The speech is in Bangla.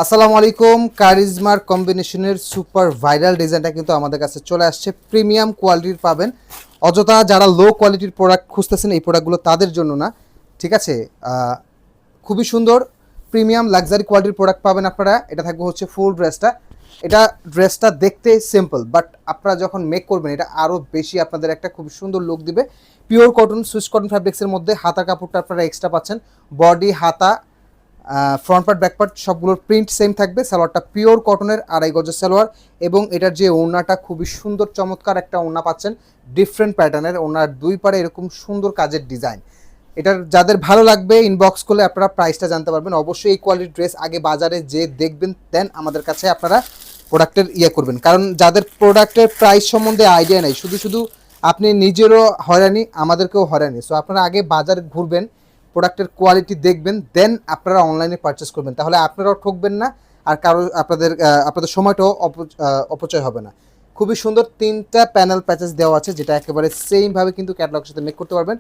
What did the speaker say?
আসসালামু আলাইকুম। কারিজমার কম্বিনেশনের সুপার ভাইরাল ডিজাইনটা কিন্তু আমাদের কাছে চলে আসছে। প্রিমিয়াম কোয়ালিটির পাবেন। অযথা যারা লো কোয়ালিটির প্রোডাক্ট খুঁজতেছেন এই প্রোডাক্টগুলো তাদের জন্য না, ঠিক আছে। খুবই সুন্দর প্রিমিয়াম লাক্সারি কোয়ালিটির প্রোডাক্ট পাবেন আপনারা। এটা থাকবে হচ্ছে ফুল ড্রেসটা। ড্রেসটা দেখতে সিম্পল, বাট আপনারা যখন মেক করবেন এটা আরও বেশি আপনাদের একটা খুব সুন্দর লুক দিবে। পিওর কটন, সুইস কটন ফ্যাব্রিক্সের মধ্যে হাতা কাপড়টা আপনারা এক্সট্রা পাচ্ছেন। বডি, হাতা, ফ্রন্ট পার্ট, ব্যাক পার্ট সবগুলোর প্রিন্ট সেম থাকবে। সালোয়ারটা পিওর কটনের 2.5 গজের সালোয়ার, এবং এটার যে ওড়নাটা খুবই সুন্দর চমৎকার একটা ওড়না পাচ্ছেন, ডিফারেন্ট প্যাটার্নের। ওড়নার দুই পারে এরকম সুন্দর কাজের ডিজাইন। এটার যাদের ভালো লাগবে ইনবক্স করলে আপনারা প্রাইসটা জানতে পারবেন। অবশ্যই এই কোয়ালিটির ড্রেস আগে বাজারে যে দেখবেন, দেন আমাদের কাছে আপনারা প্রোডাক্টের করবেন। কারণ যাদের প্রোডাক্টের প্রাইস সম্বন্ধে আইডিয়া নেই, শুধু শুধু আপনি নিজেরও হয়রানি, আমাদেরকেও হয়রানি। সো আপনারা আগে বাজারে ঘুরবেন, প্রোডাক্টের কোয়ালিটি দেখবেন, দেন আপনারা অনলাইনে পারচেস করবেন। তাহলে আপনারাও ঠকবেন না, আর কারো আপনাদের সময়টাও অপচয় হবে না। খুবই সুন্দর 3টা প্যানেল প্যাচেস দেওয়া আছে, যেটা একেবারে সেমভাবে কিন্তু ক্যাটালগের সাথে মেক করতে পারবেন।